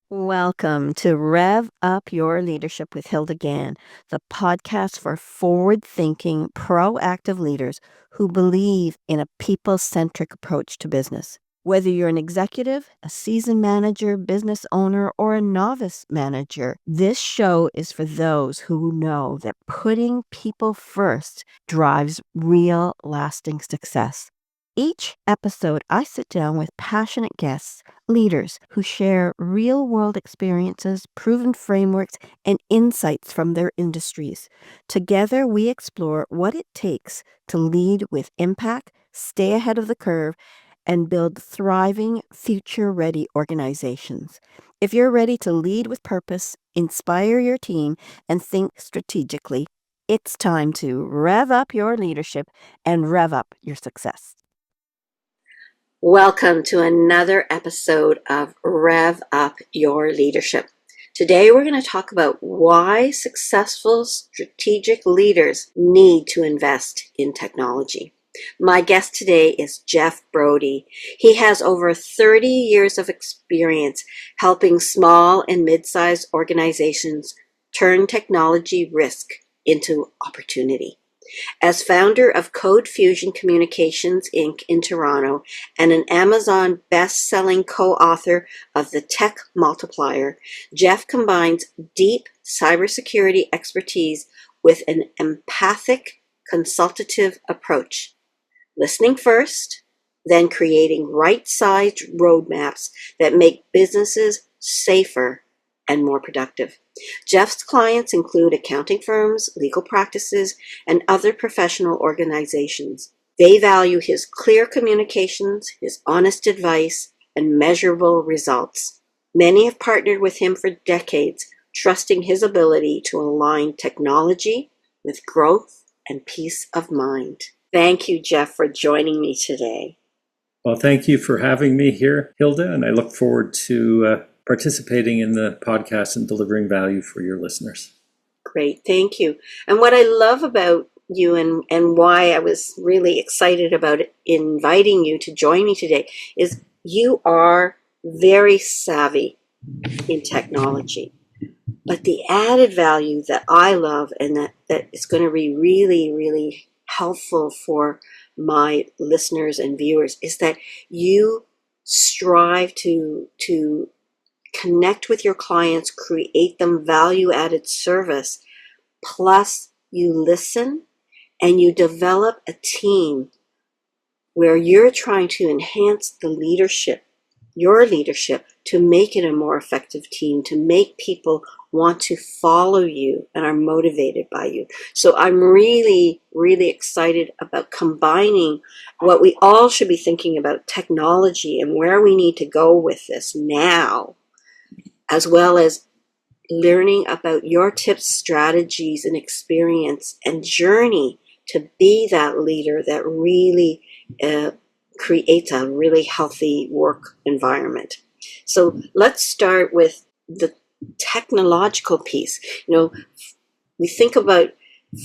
Welcome to Rev Up Your Leadership with Hilda Gann, the podcast for forward-thinking, proactive leaders who believe in a people-centric approach to business. Whether you're an executive, a seasoned manager, business owner, or a novice manager, this show is for those who know that putting people first drives real, lasting success. Each episode, I sit down with passionate guests, leaders who share real-world experiences, proven frameworks, and insights from their industries. Together, we explore what it takes to lead with impact, stay ahead of the curve, and build thriving, future-ready organizations. If you're ready to lead with purpose, inspire your team, and think strategically, it's time to rev up your leadership and rev up your success. Welcome to another episode of Rev Up Your Leadership. Today we're going to talk about why successful strategic leaders need to invest in technology. My guest today is Jeff Brodie. He has over 30 years of experience helping small and mid-sized organizations turn technology risk into opportunity. As founder of Code Fusion Communications, Inc. in Toronto and an Amazon best-selling co-author of The Tech Multiplier, Jeff combines deep cybersecurity expertise with an empathic, consultative approach. Listening first, then creating right-sized roadmaps that make businesses safer and more productive. Jeff's clients include accounting firms, legal practices, and other professional organizations. They value his clear communications, his honest advice, and measurable results. Many have partnered with him for decades, trusting his ability to align technology with growth and peace of mind. Thank you, Jeff, for joining me today. Well, thank you for having me here, Hilda, and I look forward to participating in the podcast and delivering value for your listeners. Great, thank you. And what I love about you and why I was really excited about inviting you to join me today is you are very savvy in technology. But the added value that I love and that is going to be really, really helpful for my listeners and viewers is that you strive to connect with your clients, create them value-added service, plus you listen and you develop a team where you're trying to enhance the leadership, your leadership, to make it a more effective team, to make people want to follow you and are motivated by you. So I'm really, really excited about combining what we all should be thinking about technology and where we need to go with this now, as well as learning about your tips, strategies, and experience and journey to be that leader that really creates a really healthy work environment. So let's start with the technological piece. We think about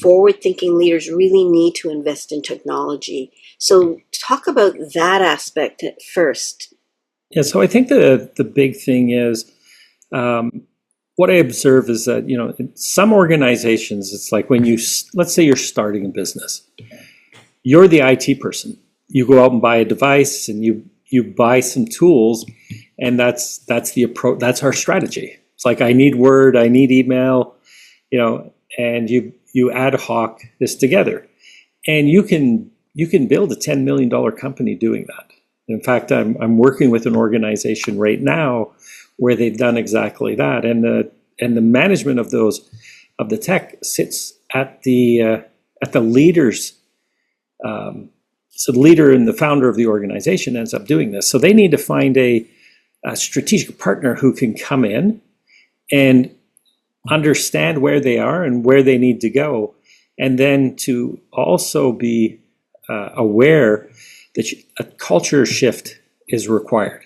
forward-thinking leaders really need to invest in technology. So talk about that aspect at first. Yeah, so I think the big thing is what I observe is that, in some organizations, it's like when let's say you're starting a business, you're the IT person. You go out and buy a device and you buy some tools, and that's the approach. That's our strategy. It's like, I need Word, I need email, and you ad hoc this together, and you can build a $10 million company doing that. In fact, I'm working with an organization right now where they've done exactly that, and the management of the tech sits at the leaders. So the leader and the founder of the organization ends up doing this. So they need to find a strategic partner who can come in and understand where they are and where they need to go, and then to also be aware that a culture shift is required,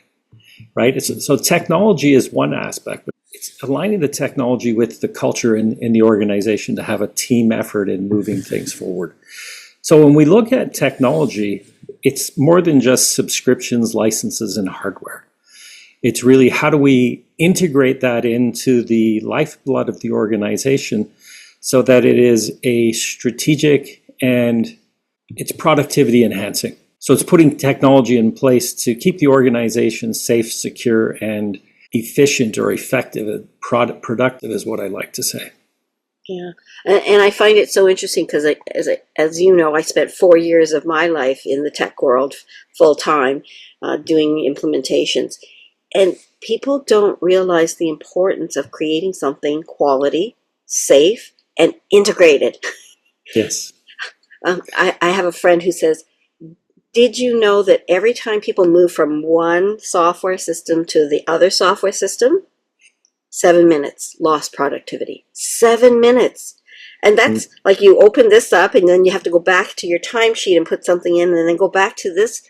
right? So technology is one aspect, but it's aligning the technology with the culture in the organization to have a team effort in moving things forward. So when we look at technology, it's more than just subscriptions, licenses, and hardware. It's really how do we integrate that into the lifeblood of the organization so that it is a strategic and it's productivity enhancing. So it's putting technology in place to keep the organization safe, secure, and efficient or effective. Productive is what I like to say. Yeah, and I find it so interesting because, as you know, I spent 4 years of my life in the tech world full time doing implementations, and people don't realize the importance of creating something quality, safe, and integrated. Yes. I have a friend who says, did you know that every time people move from one software system to the other software system, 7 minutes lost productivity? 7 minutes. And that's like you open this up and then you have to go back to your timesheet and put something in and then go back to this.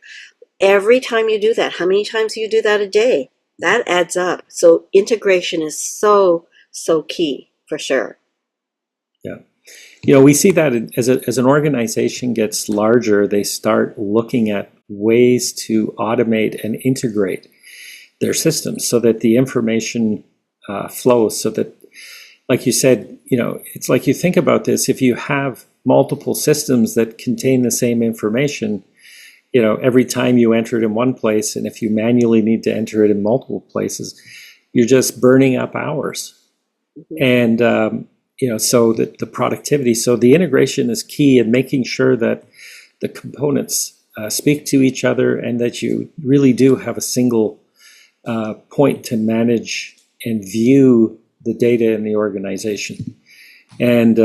Every time you do that, how many times do you do that a day? That adds up. So integration is so key for sure. Yeah. We see that as an organization gets larger, they start looking at ways to automate and integrate their systems so that the information flows. So that, like you said, it's like you think about this. If you have multiple systems that contain the same information, every time you enter it in one place, and if you manually need to enter it in multiple places, you're just burning up hours. Mm-hmm. And so that the productivity, so the integration is key in making sure that the components speak to each other and that you really do have a single point to manage and view the data in the organization. And,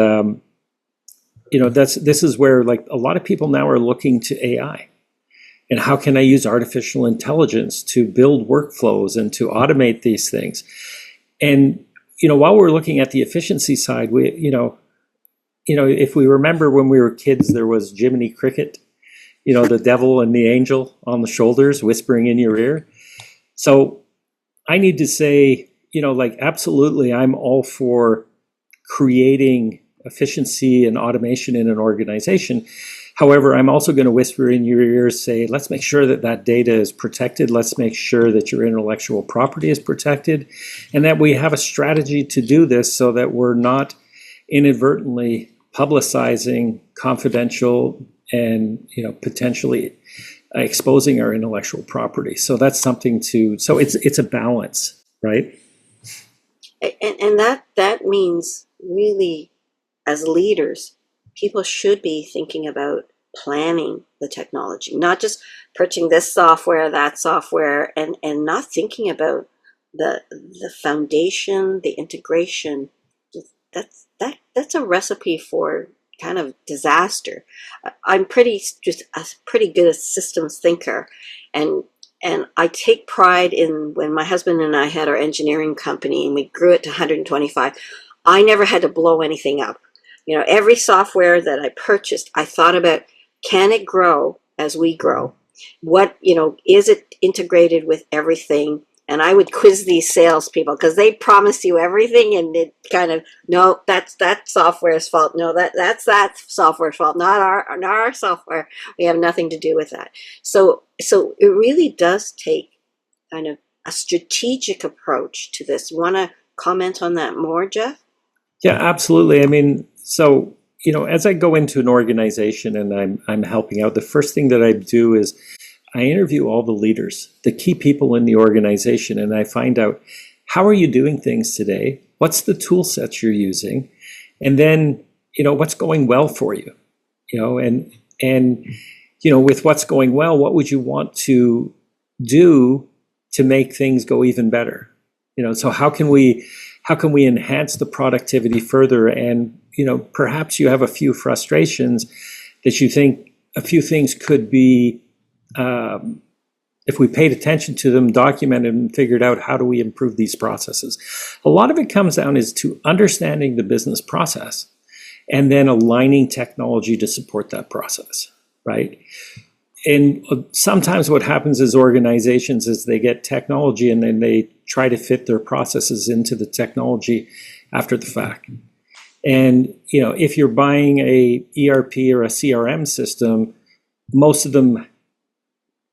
this is where like a lot of people now are looking to AI and how can I use artificial intelligence to build workflows and to automate these things. And while we're looking at the efficiency side, if we remember when we were kids, there was Jiminy Cricket, the devil and the angel on the shoulders whispering in your ear. So I need to say, absolutely, I'm all for creating efficiency and automation in an organization. However, I'm also going to whisper in your ears, say, let's make sure that data is protected. Let's make sure that your intellectual property is protected and that we have a strategy to do this so that we're not inadvertently publicizing confidential and, potentially exposing our intellectual property. So that's something so it's a balance, right? And that means really, as leaders, people should be thinking about planning the technology, not just purchasing this software, that software, and not thinking about the foundation, the integration. That's a recipe for kind of disaster. I'm pretty good a systems thinker, and I take pride in when my husband and I had our engineering company and we grew it to 125. I never had to blow anything up. Every software that I purchased, I thought about, can it grow as we grow? What, is it integrated with everything? And I would quiz these salespeople because they promise you everything and it kind of, no, that's that software's fault. No, that's that software's fault, not our software. We have nothing to do with that. So it really does take kind of a strategic approach to this. Want to comment on that more, Jeff? Yeah, absolutely. I mean, so, as I go into an organization and I'm helping out, the first thing that I do is I interview all the leaders, the key people in the organization, and I find out, how are you doing things today? What's the tool sets you're using? And then, what's going well for you? And with what's going well, what would you want to do to make things go even better? So how can we enhance the productivity further? And, perhaps you have a few frustrations that you think a few things could be, if we paid attention to them, documented and figured out how do we improve these processes. A lot of it comes down is to understanding the business process and then aligning technology to support that process, right? And sometimes what happens is organizations is they get technology and then they try to fit their processes into the technology after the fact. And, if you're buying a ERP or a CRM system, most of them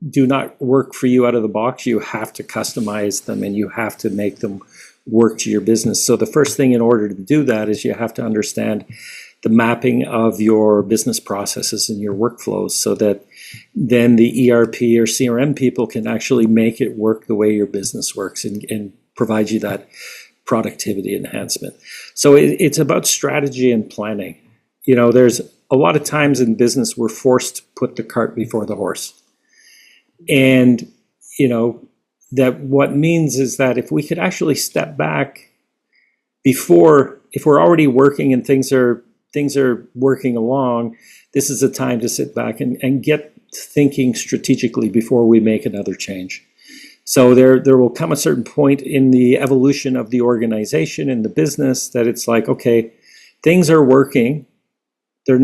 do not work for you out of the box. You have to customize them and you have to make them work to your business. So the first thing in order to do that is you have to understand the mapping of your business processes and your workflows so that then the ERP or CRM people can actually make it work the way your business works and provide you that productivity enhancement. So it's about strategy and planning. You know, there's a lot of times in business we're forced to put the cart before the horse. And, you know, that what means is that if we could actually step back before, if we're already working and things are working along, this is a time to sit back and get thinking strategically before we make another change. So there will come a certain point in the evolution of the organization and the business that it's like, okay, things are working. They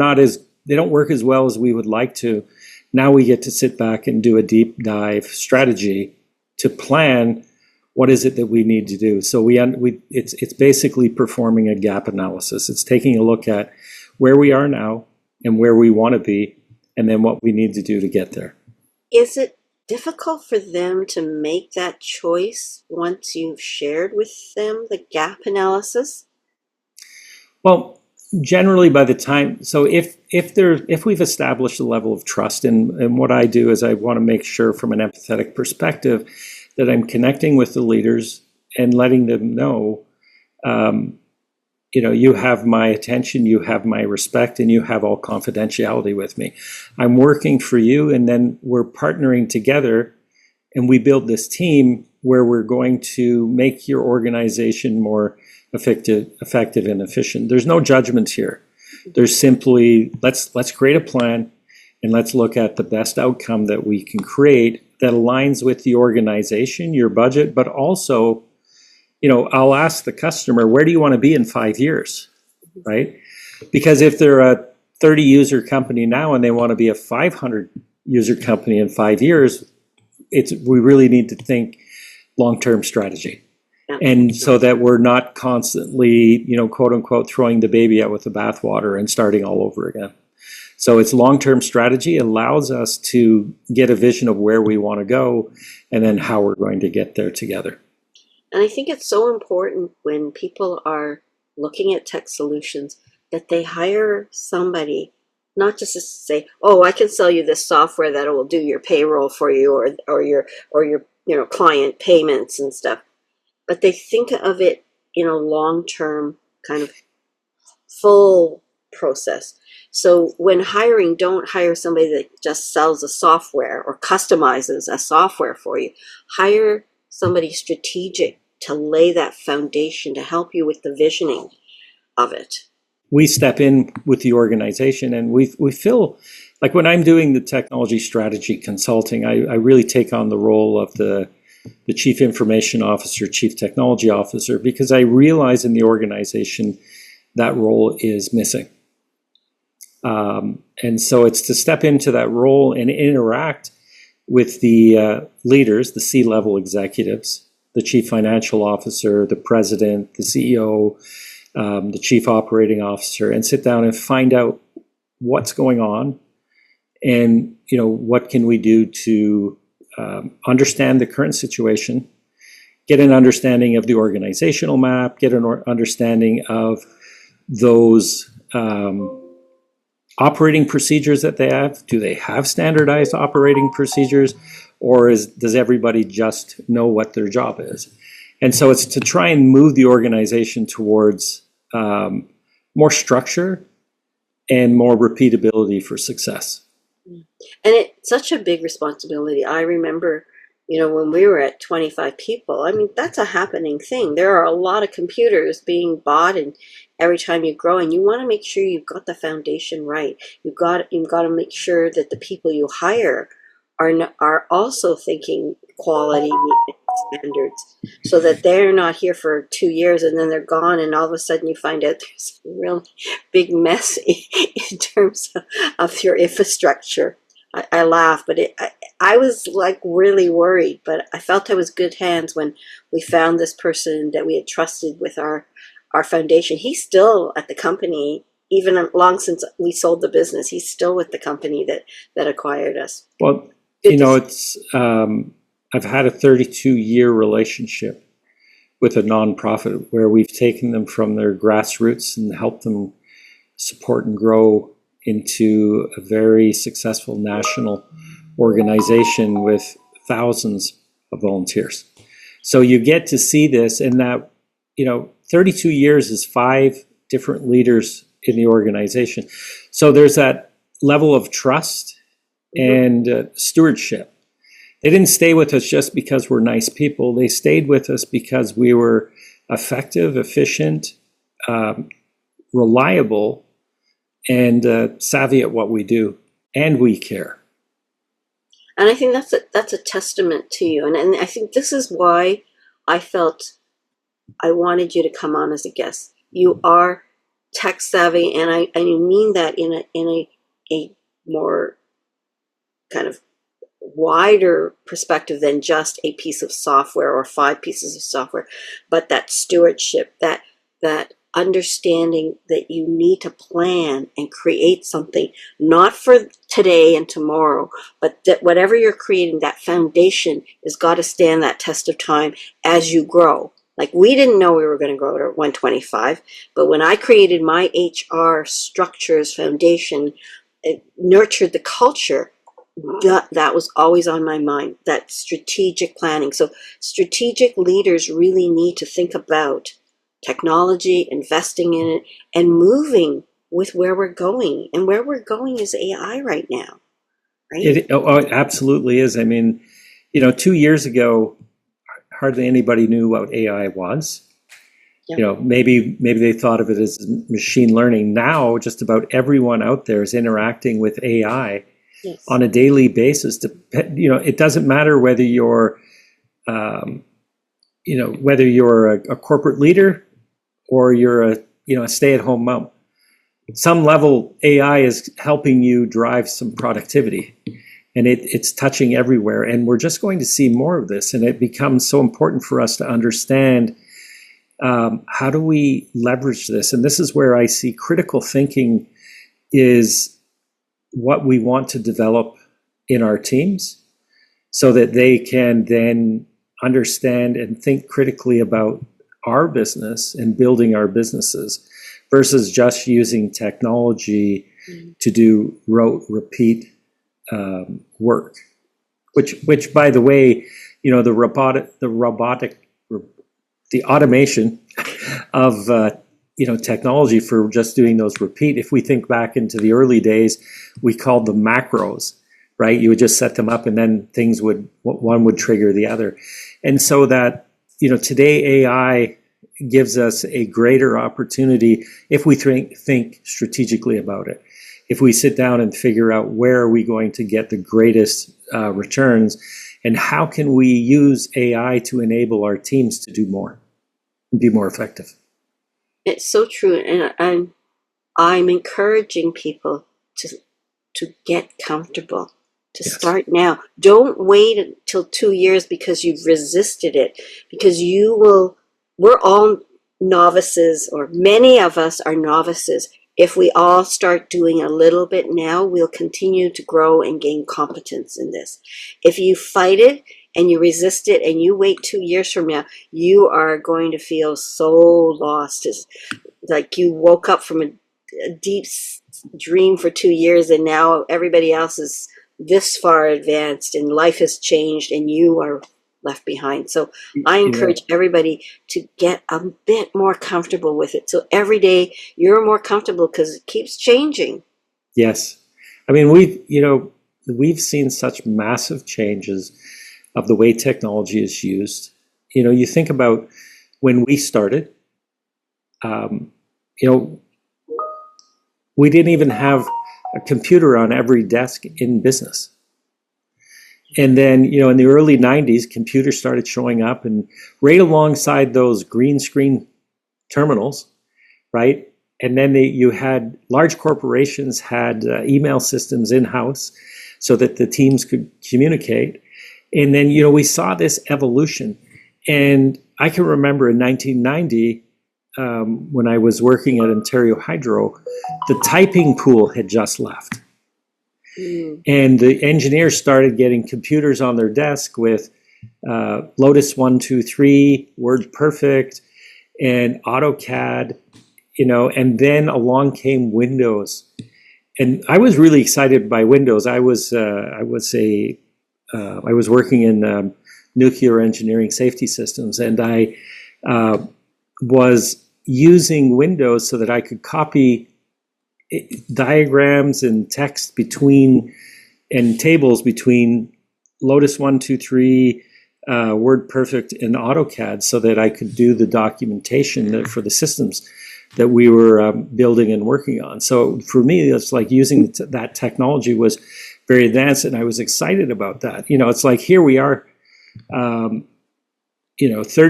don't work as well as we would like to. Now we get to sit back and do a deep dive strategy to plan what is it that we need to do. So it's basically performing a gap analysis. It's taking a look at where we are now and where we want to be, and then what we need to do to get there. Is it difficult for them to make that choice once you've shared with them the gap analysis? Well, generally by the time, so if we've established a level of trust, and what I do is I want to make sure from an empathetic perspective that I'm connecting with the leaders and letting them know, you know, you have my attention, you have my respect, and you have all confidentiality with me. I'm working for you, and then we're partnering together, and we build this team where we're going to make your organization more effective and efficient. There's no judgment here. There's simply, let's create a plan, and let's look at the best outcome that we can create that aligns with the organization, your budget, but also, you know, I'll ask the customer, where do you want to be in 5 years, right? Because if they're a 30 user company now and they want to be a 500 user company in 5 years, we really need to think long-term strategy. And so that we're not constantly, you know, quote unquote, throwing the baby out with the bathwater and starting all over again. So it's long-term strategy. It allows us to get a vision of where we want to go and then how we're going to get there together. And I think it's so important when people are looking at tech solutions that they hire somebody, not just to say, oh, I can sell you this software that will do your payroll for you or your you know, client payments and stuff. But they think of it in a long-term kind of full process. So when hiring, don't hire somebody that just sells a software or customizes a software for you. Hire somebody strategic to lay that foundation to help you with the visioning of it. We step in with the organization, and we feel like when I'm doing the technology strategy consulting, I really take on the role of the chief information officer, chief technology officer, because I realize in the organization that role is missing. And so it's to step into that role and interact with the leaders, the C-level executives, the chief financial officer, the president, the CEO, the chief operating officer, and sit down and find out what's going on and, you know, what can we do to understand the current situation, get an understanding of the organizational map, get an understanding of those operating procedures that they have. Do they have standardized operating procedures, or does everybody just know what their job is? And so it's to try and move the organization towards more structure and more repeatability for success. And it's such a big responsibility. I remember, you know, when we were at 25 people, I mean, that's a happening thing. There are a lot of computers being bought, and every time you grow, and you want to make sure you've got the foundation right. You've got to make sure that the people you hire are also thinking quality standards, so that they're not here for 2 years and then they're gone, and all of a sudden you find out there's a real big mess in terms of your infrastructure. I laugh, but I was like really worried, but I felt I was good hands when we found this person that we had trusted with our foundation. He's still at the company, even long since we sold the business. He's still with the company that acquired us. Well, Good to it's I've had a 32-year relationship with a nonprofit where we've taken them from their grassroots and helped them support and grow into a very successful national organization with thousands of volunteers. So you get to see this, and that, 32 years is 5 different leaders in the organization. So there's that level of trust and stewardship. They didn't stay with us just because we're nice people. They stayed with us because we were effective, efficient, reliable, and savvy at what we do, and we care. And I think that's a testament to you. And I think this is why I felt I wanted you to come on as a guest. You are tech savvy, and I mean that in a more kind of wider perspective than just a piece of software or 5 pieces of software, but that stewardship, that understanding that you need to plan and create something, not for today and tomorrow, but that whatever you're creating, that foundation has got to stand that test of time as you grow. Like, we didn't know we were going to grow to 125, but when I created my HR structures foundation, it nurtured the culture. That was always on my mind, that strategic planning. So strategic leaders really need to think about technology, investing in it, and moving with where we're going. And where we're going is AI right now, right? It absolutely is. I mean, 2 years ago, hardly anybody knew what AI was. Yep. Maybe they thought of it as machine learning. Now, just about everyone out there is interacting with AI. Yes. On a daily basis. It doesn't matter whether you're, whether you're a corporate leader or you're a stay-at-home mom. At some level, AI is helping you drive some productivity, and it's touching everywhere. And we're just going to see more of this, and it becomes so important for us to understand how do we leverage this. And this is where I see critical thinking is what we want to develop in our teams so that they can then understand and think critically about our business and building our businesses versus just using technology to do rote, repeat work, which by the way, the automation of technology for just doing those repeat. If we think back into the early days, we called them macros, right? You would just set them up and then one would trigger the other. And so that, today AI gives us a greater opportunity if we think strategically about it. If we sit down and figure out where are we going to get the greatest returns and how can we use AI to enable our teams to do more and be more effective. It's so true, and I'm encouraging people to get comfortable, to start now. Don't wait until 2 years because you've resisted it, because we're all novices, or many of us are novices. If we all start doing a little bit now, we'll continue to grow and gain competence in this. If you fight it and you resist it and you wait 2 years from now, you are going to feel so lost. It's like you woke up from a deep dream for 2 years and now everybody else is this far advanced and life has changed and you are left behind. So I encourage everybody to get a bit more comfortable with it. So every day you're more comfortable because it keeps changing. Yes. I mean, we've seen such massive changes of the way technology is used. You think about when we started, we didn't even have a computer on every desk in business. And then, in the early 90s, computers started showing up, and right alongside those green screen terminals, right? And then you had large corporations had email systems in-house so that the teams could communicate. And then, we saw this evolution. And I can remember in 1990, when I was working at Ontario Hydro, the typing pool had just left. And the engineers started getting computers on their desk with Lotus 123, WordPerfect, and AutoCAD, and then along came Windows. And I was really excited by Windows. I was working in nuclear engineering safety systems, and I was using Windows so that I could copy diagrams and text and tables between Lotus 123, WordPerfect, and AutoCAD, so that I could do the documentation for the systems that we were building and working on. So for me, it's like using that technology was very advanced, and I was excited about that. It's like here we are, 30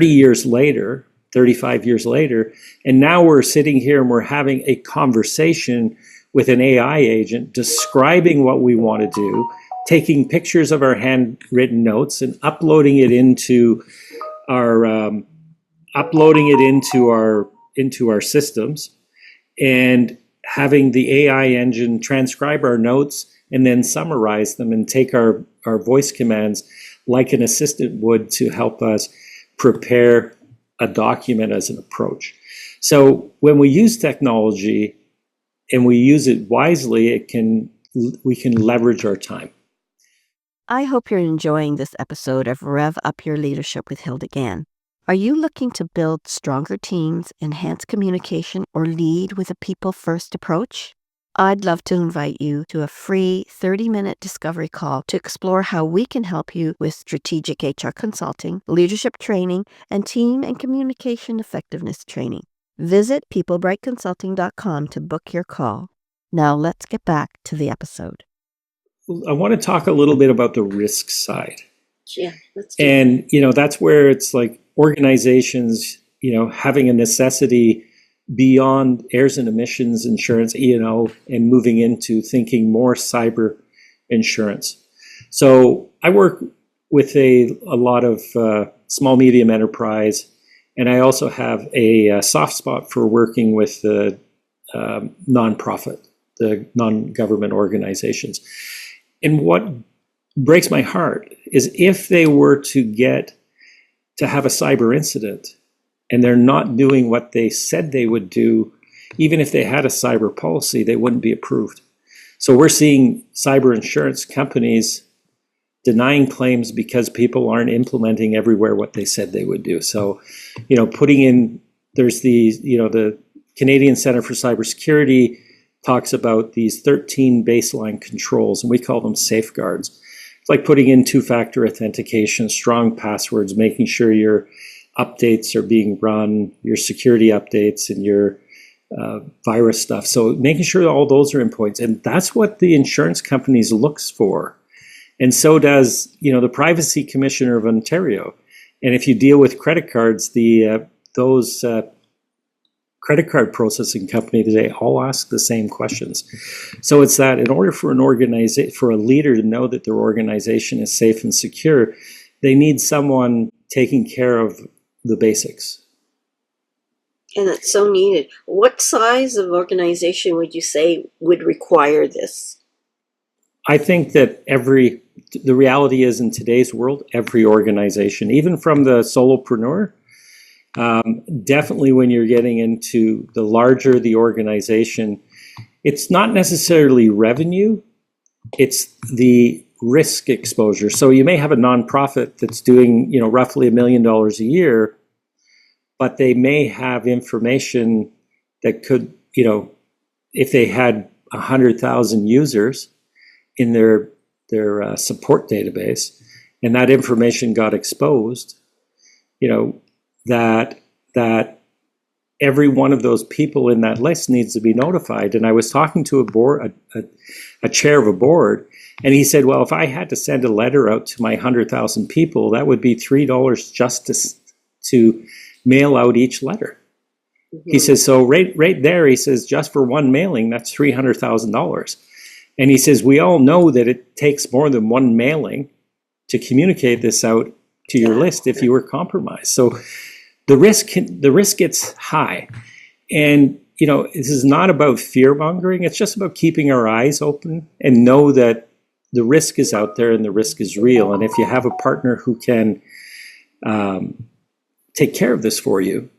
years later, 35 years later, and now we're sitting here and we're having a conversation with an AI agent describing what we want to do, taking pictures of our handwritten notes and uploading it into our systems, and having the AI engine transcribe our notes and then summarize them and take our voice commands like an assistant would to help us prepare a document as an approach. So when we use technology and we use it wisely, we can leverage our time. I hope you're enjoying this episode of Rev Up Your Leadership with Hilda Gann. Are you looking to build stronger teams, enhance communication, or lead with a people-first approach? I'd love to invite you to a free 30-minute discovery call to explore how we can help you with strategic HR consulting, leadership training, and team and communication effectiveness training. Visit peoplebrightconsulting.com to book your call. Now let's get back to the episode. I want to talk a little bit about the risk side. Yeah, let's do it. And, that's where it's like organizations, having a necessity beyond airs and emissions insurance, E&O, and moving into thinking more cyber insurance. So I work with a lot of small, medium enterprise, and I also have a soft spot for working with the nonprofit, the non-government organizations. And what breaks my heart is if they were to have a cyber incident, and they're not doing what they said they would do, even if they had a cyber policy, they wouldn't be approved. So we're seeing cyber insurance companies denying claims because people aren't implementing everywhere what they said they would do. So, there's the Canadian Center for Cybersecurity talks about these 13 baseline controls, and we call them safeguards. It's like putting in two-factor authentication, strong passwords, making sure your updates are being run, your security updates and your virus stuff. So making sure all those are in points. And that's what the insurance companies looks for. And so does, the Privacy Commissioner of Ontario. And if you deal with credit cards, those credit card processing companies, they all ask the same questions. So it's that in order for for a leader to know that their organization is safe and secure, they need someone taking care of the basics. And it's so needed. What size of organization would you say would require this? I think that the reality is in today's world, every organization, even from the solopreneur, definitely when you're getting into the larger the organization, it's not necessarily revenue, it's the risk exposure. So you may have a nonprofit that's doing, roughly $1 million a year, but they may have information that could, if they had 100,000 users in their support database, and that information got exposed, that every one of those people in that list needs to be notified. And I was talking to a chair of a board, and he said, well, if I had to send a letter out to my 100,000 people, that would be $3 just to mail out each letter. Mm-hmm. He says, so right there, he says, just for one mailing, that's $300,000. And he says, we all know that it takes more than one mailing to communicate this out to your list if you were compromised. So the risk gets high. And this is not about fear mongering. It's just about keeping our eyes open and know that the risk is out there and the risk is real. And if you have a partner who can take care of this for you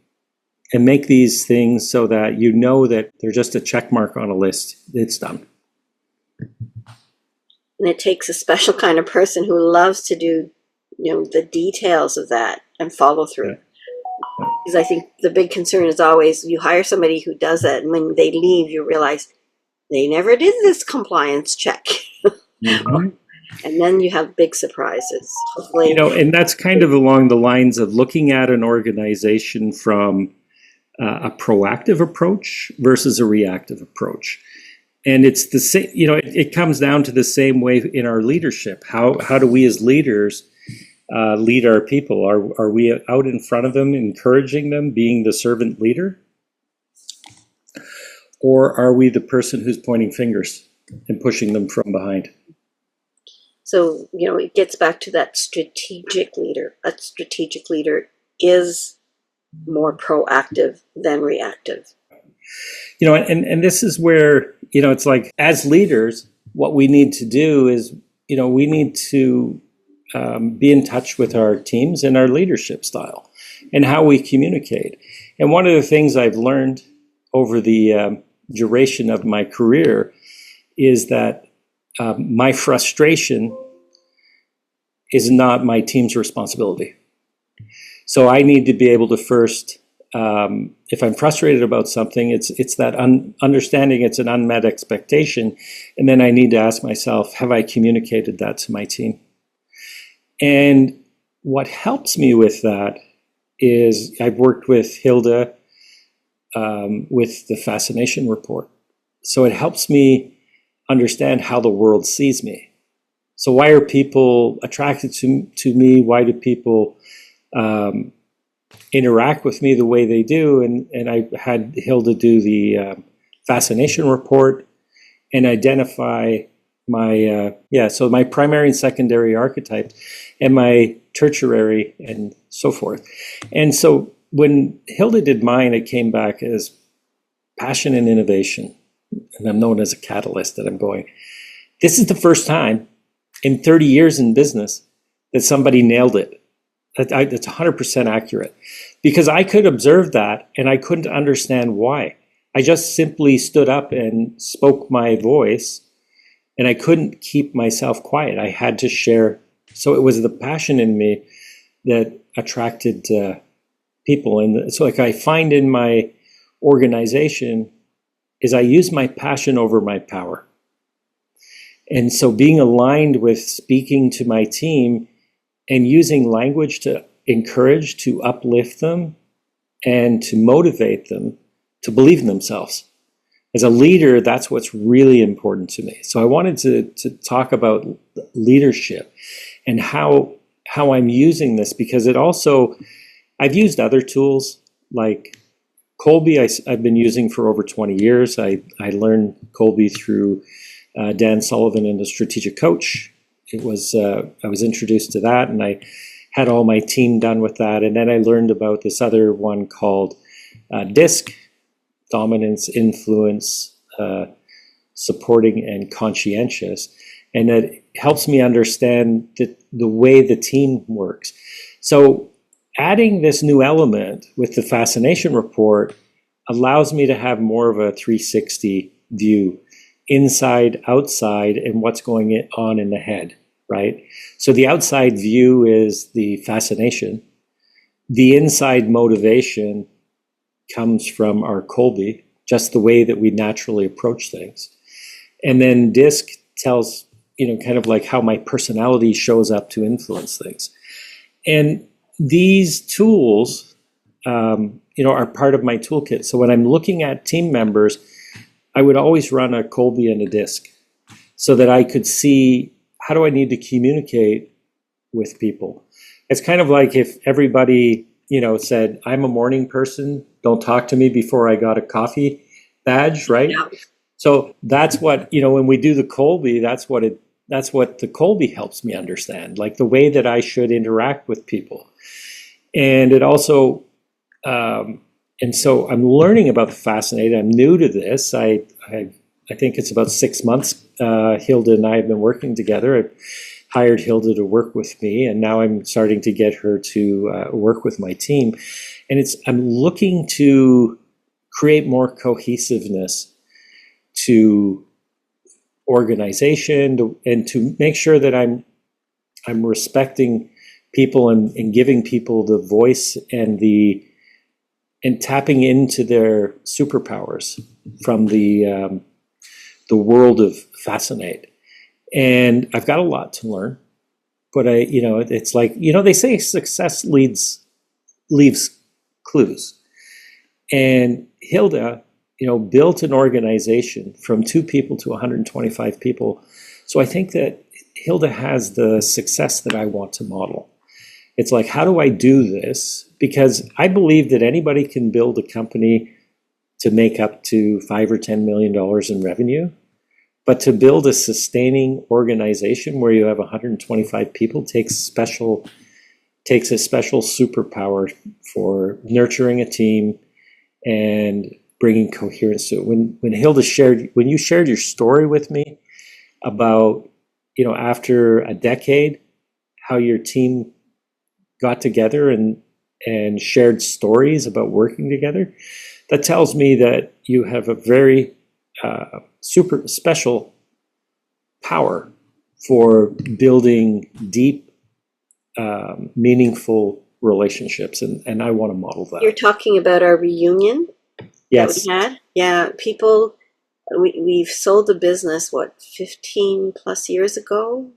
and make these things so that you know that they're just a check mark on a list, it's done. And it takes a special kind of person who loves to do, the details of that and follow through. Yeah. Because I think the big concern is always you hire somebody who does that, and when they leave, you realize they never did this compliance check. Mm-hmm. And then you have big surprises. Hopefully. And that's kind of along the lines of looking at an organization from a proactive approach versus a reactive approach. And it's the same, it comes down to the same way in our leadership. How do we as leaders lead our people? Are we out in front of them, encouraging them, being the servant leader? Or are we the person who's pointing fingers and pushing them from behind? So, it gets back to that strategic leader. A strategic leader is more proactive than reactive. And this is where, it's like as leaders, what we need to do is, we need to be in touch with our teams and our leadership style and how we communicate. And one of the things I've learned over the duration of my career is that my frustration is not my team's responsibility. So I need to be able to first, if I'm frustrated about something, it's that understanding it's an unmet expectation. And then I need to ask myself, have I communicated that to my team? And what helps me with that is I've worked with Hilda with the Fascination Report. So it helps me understand how the world sees me. So why are people attracted to me? Why do people interact with me the way they do? And I had Hilda do the Fascination Report and identify my so my primary and secondary archetypes and my tertiary and so forth. And so when Hilda did mine, it came back as passion and innovation. And I'm known as a catalyst that I'm going, this is the first time in 30 years in business that somebody nailed it. That's 100% accurate. Because I could observe that and I couldn't understand why. I just simply stood up and spoke my voice and I couldn't keep myself quiet. I had to share. So it was the passion in me that attracted people. And so like I find in my organization is I use my passion over my power. And so being aligned with speaking to my team and using language to encourage, to uplift them, and to motivate them to believe in themselves. As a leader, that's what's really important to me. So I wanted to talk about leadership and how I'm using this, because it also, I've used other tools like Kolbe. I've been using for over 20 years. I learned Kolbe through Dan Sullivan and a strategic coach. I was introduced to that, and I had all my team done with that. And then I learned about this other one called DISC, Dominance, Influence, Supporting, and Conscientious. And that helps me understand the way the team works. So adding this new element with the Fascination Report allows me to have more of a 360 view, inside, outside, and what's going on in the head, right? So the outside view is the fascination. The inside motivation comes from our Kolbe, just the way that we naturally approach things. And then DISC tells, kind of like how my personality shows up to influence things. And these tools, are part of my toolkit. So when I'm looking at team members, I would always run a Kolbe and a DISC so that I could see, how do I need to communicate with people? It's kind of like if everybody, said, I'm a morning person, don't talk to me before I got a coffee badge, right? Yeah. So that's what, when we do the Kolbe, that's what the Kolbe helps me understand, like the way that I should interact with people. And it also and so I'm learning about the Fascinate. I'm new to this. I think it's about 6 months. Hilda and I have been working together. I've hired Hilda to work with me, and now I'm starting to get her to work with my team. And I'm looking to create more cohesiveness to organization, and to make sure that I'm respecting people and giving people the voice and tapping into their superpowers from the world of Fascinate. And I've got a lot to learn, but it's like, they say success leaves clues. And Hilda, built an organization from 2 people to 125 people. So I think that Hilda has the success that I want to model. It's like, how do I do this? Because I believe that anybody can build a company to make up to $5 or $10 million in revenue. But to build a sustaining organization where you have 125 people takes a special superpower for nurturing a team and bringing coherence to it. When you shared your story with me about, after a decade, how your team got together and shared stories about working together, that tells me that you have a very super special power for building deep, meaningful relationships, and I want to model that. You're talking about our reunion Yes. that we had? Yeah, people, we've sold the business, 15 plus years ago?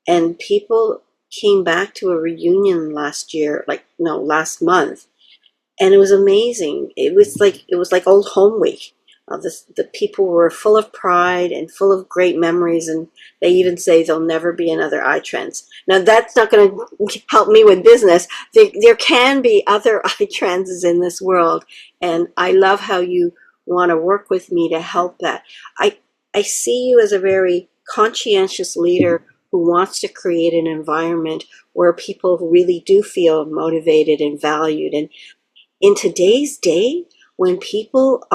And people came back to a reunion last month. And it was amazing. It was like old home week. The people were full of pride and full of great memories, and they even say there'll never be another iTrans. Now, that's not going to help me with business. There can be other iTranses in this world, and I love how you want to work with me to help that. I see you as a very conscientious leader who wants to create an environment where people really do feel motivated and valued. And in today's day, when people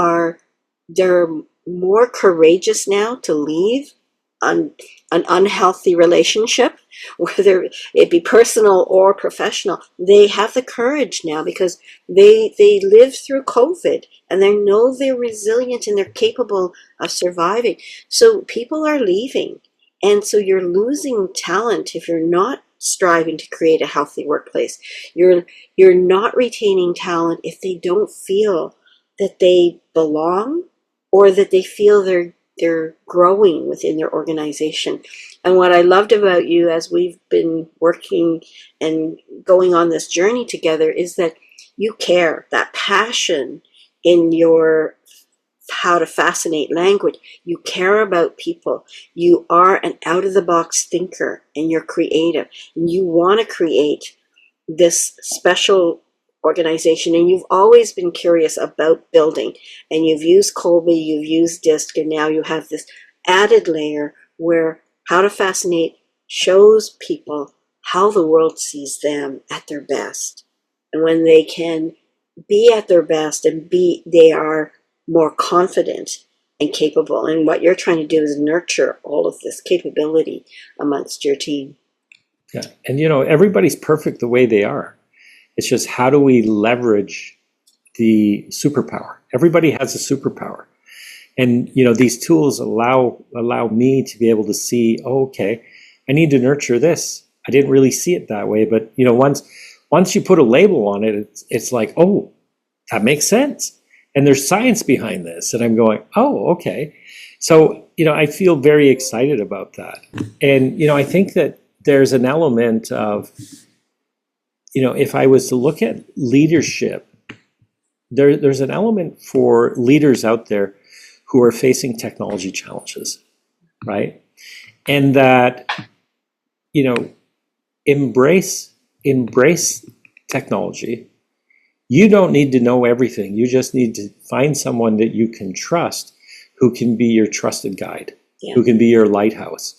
they're more courageous now to leave an unhealthy relationship, whether it be personal or professional. They have the courage now because they lived through COVID, and they know they're resilient and they're capable of surviving. So people are leaving, and so you're losing talent if you're not striving to create a healthy workplace. You're not retaining talent if they don't feel that they belong, or that they feel they're growing within their organization. And what I loved about you as we've been working and going on this journey together is that you care, that passion in your how to fascinate language. You care about people. You are an out-of-the-box thinker, and you're creative. And you want to create this special organization, and you've always been curious about building, and you've used Colby, you've used DISC, and now you have this added layer where How to Fascinate shows people how the world sees them at their best. And when they can be at their best and they are more confident and capable. And what you're trying to do is nurture all of this capability amongst your team. Yeah. And everybody's perfect the way they are. It's just, how do we leverage the superpower? Everybody has a superpower. And, these tools allow me to be able to see, okay, I need to nurture this. I didn't really see it that way. But, once you put a label on it, it's like, oh, that makes sense. And there's science behind this. And I'm going, oh, okay. So, I feel very excited about that. And, I think that there's an element of, if I was to look at leadership, there's an element for leaders out there who are facing technology challenges, right? And that, embrace technology. You don't need to know everything. You just need to find someone that you can trust, who can be your trusted guide, who can be your lighthouse.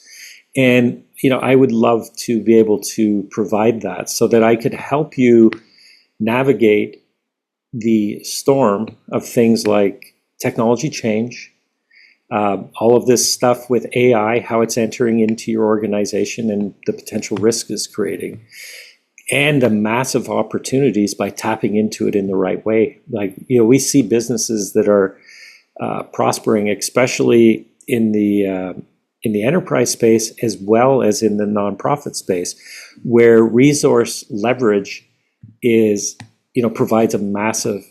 And, I would love to be able to provide that so that I could help you navigate the storm of things like technology change, all of this stuff with AI, how it's entering into your organization and the potential risk it's creating, and the massive opportunities by tapping into it in the right way. Like, we see businesses that are prospering, especially in the enterprise space as well as in the nonprofit space, where resource leverage is, provides a massive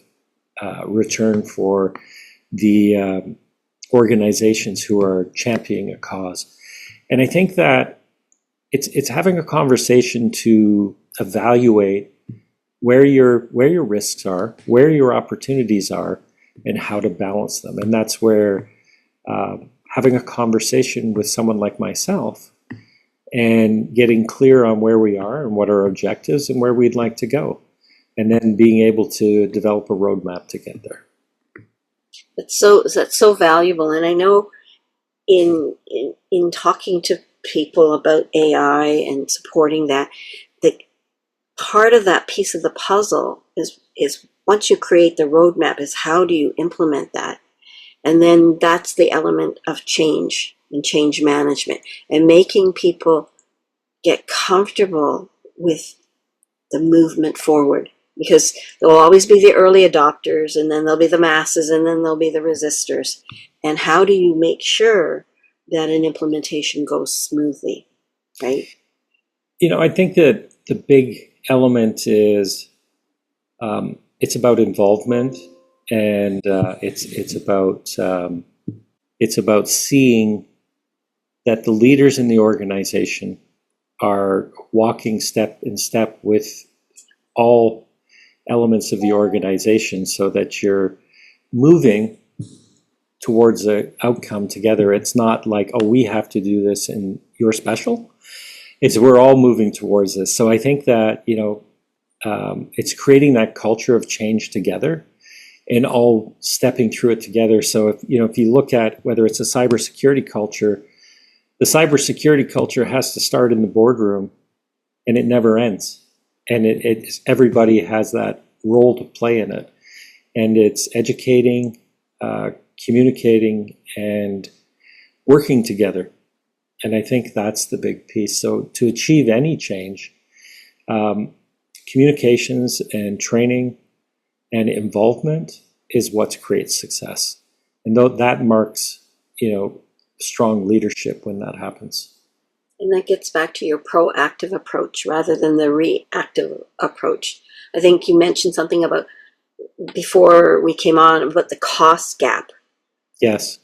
return for the organizations who are championing a cause. And I think that it's having a conversation to evaluate where your risks are, where your opportunities are, and how to balance them. And that's where having a conversation with someone like myself and getting clear on where we are and what our objectives and where we'd like to go, and then being able to develop a roadmap to get there. That's so valuable. And I know in talking to people about AI and supporting that part of that piece of the puzzle is once you create the roadmap, is how do you implement that? And then that's the element of change and change management, and making people get comfortable with the movement forward, because there will always be the early adopters, and then there'll be the masses, and then there'll be the resistors. And how do you make sure that an implementation goes smoothly, right? I think that the big element is it's about involvement, and it's about seeing that the leaders in the organization are walking step in step with all elements of the organization, so that you're moving towards an outcome together. It's not like, oh, we have to do this and you're special. It's we're all moving towards this. So I think that it's creating that culture of change together and all stepping through it together. So if you look at whether it's a cybersecurity culture, the cybersecurity culture has to start in the boardroom, and it never ends. And it's everybody has that role to play in it, and it's educating, communicating, and working together. And I think that's the big piece. So to achieve any change, communications and training and involvement is what creates success. And that marks, strong leadership when that happens. And that gets back to your proactive approach rather than the reactive approach. I think you mentioned something about, before we came on, about the cost gap. Yes.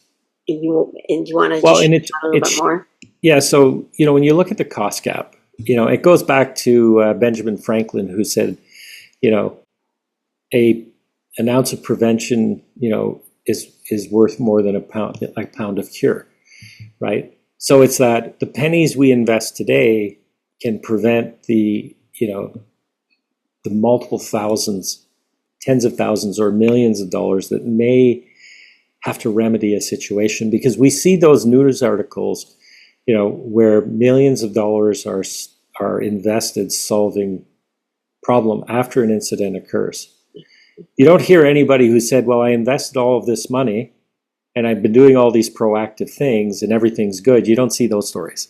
And you want to a little bit more? Yeah. So, when you look at the cost gap, it goes back to Benjamin Franklin, who said, an ounce of prevention, is worth more than a pound of cure, right? So it's that the pennies we invest today can prevent the multiple thousands, tens of thousands, or millions of dollars that may have to remedy a situation, because we see those news articles, where millions of dollars are invested solving problem after an incident occurs. You don't hear anybody who said, well, I invested all of this money and I've been doing all these proactive things and everything's good. You don't see those stories,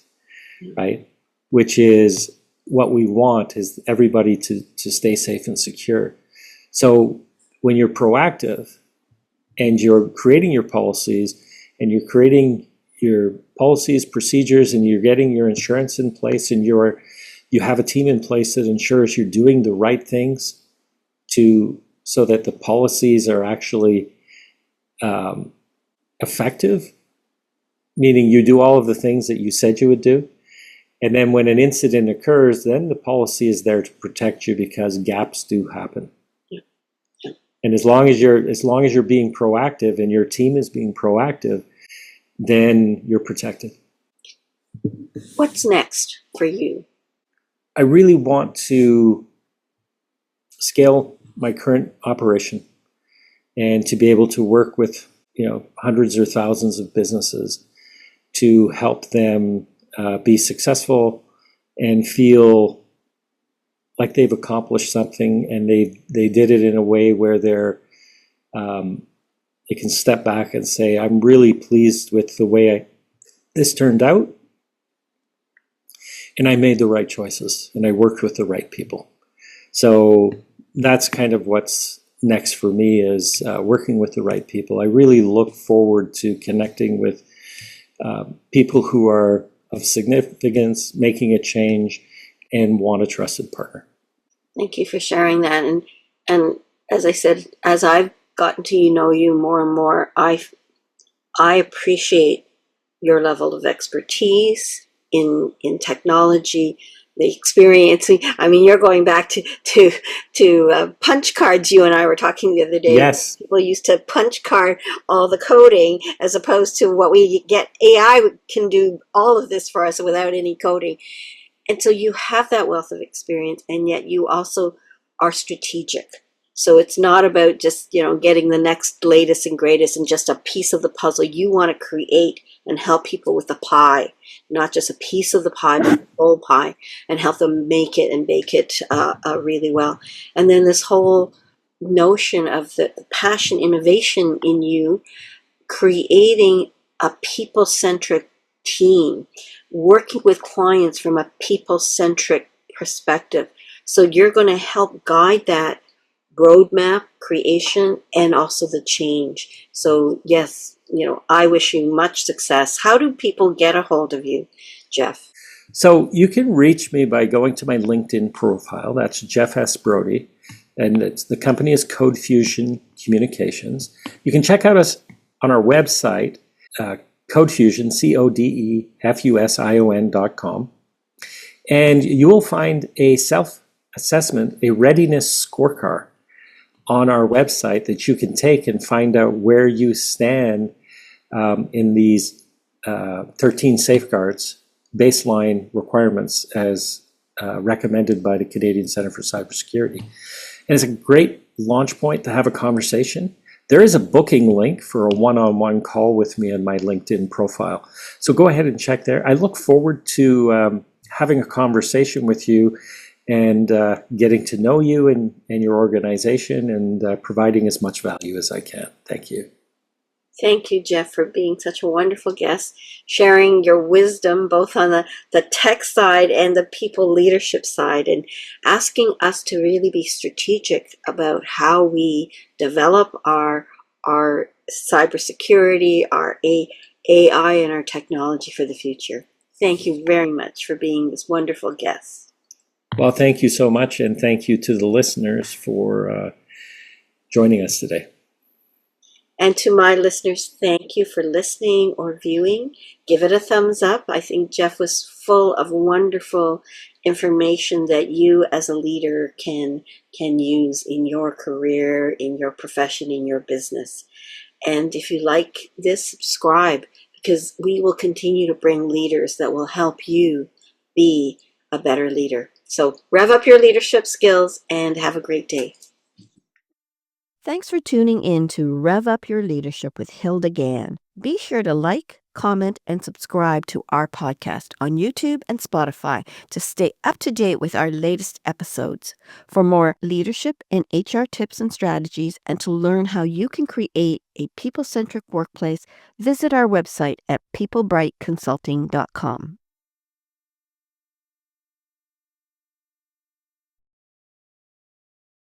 right? Which is what we want, is everybody to stay safe and secure. So when you're proactive and you're creating your policies, and you're creating your policies, procedures, and you're getting your insurance in place, and you have a team in place that ensures you're doing the right things so that the policies are actually effective, meaning you do all of the things that you said you would do. And then when an incident occurs, then the policy is there to protect you, because gaps do happen. And as long as you're being proactive and your team is being proactive, then you're protected. What's next for you? I really want to scale my current operation and to be able to work with hundreds or thousands of businesses to help them be successful and feel like they've accomplished something, and they did it in a way where they can step back and say, I'm really pleased with the way this turned out, and I made the right choices, and I worked with the right people. So that's kind of what's next for me, is working with the right people. I really look forward to connecting with people who are of significance, making a change, and want a trusted partner. Thank you for sharing that. And as I said, as I've gotten to know you more and more, I appreciate your level of expertise in technology, the experiencing. I mean, you're going back to punch cards. You and I were talking the other day. Yes. People used to punch card all the coding, as opposed to what we get. AI can do all of this for us without any coding. And so you have that wealth of experience, and yet you also are strategic. So it's not about just, getting the next latest and greatest and just a piece of the puzzle. You want to create and help people with the pie, not just a piece of the pie, but the whole pie, and help them make it and bake it really well. And then this whole notion of the passion, innovation in you, creating a people-centric team, working with clients from a people-centric perspective. So you're going to help guide that roadmap creation and also the change. So yes, I wish you much success. How do people get a hold of you, Jeff? So you can reach me by going to my LinkedIn profile. That's Jeff S. Brodie. And the company is Code Fusion Communications. You can check out us on our website, Codefusion, CODEFUSION.com. And you will find a self-assessment, a readiness scorecard on our website that you can take and find out where you stand in these 13 safeguards, baseline requirements as recommended by the Canadian Centre for Cybersecurity. And it's a great launch point to have a conversation. There is a booking link for a one-on-one call with me on my LinkedIn profile. So go ahead and check there. I look forward to having a conversation with you and getting to know you and your organization, and providing as much value as I can. Thank you. Thank you, Jeff, for being such a wonderful guest, sharing your wisdom both on the tech side and the people leadership side, and asking us to really be strategic about how we develop our cybersecurity, our AI, and our technology for the future. Thank you very much for being this wonderful guest. Well, thank you so much, and thank you to the listeners for joining us today. And to my listeners, thank you for listening or viewing. Give it a thumbs up. I think Jeff was full of wonderful information that you as a leader can use in your career, in your profession, in your business. And if you like this, subscribe, because we will continue to bring leaders that will help you be a better leader. So rev up your leadership skills and have a great day. Thanks for tuning in to Rev Up Your Leadership with Hilda Gann. Be sure to like, comment, and subscribe to our podcast on YouTube and Spotify to stay up to date with our latest episodes. For more leadership and HR tips and strategies, and to learn how you can create a people-centric workplace, visit our website at peoplebrightconsulting.com.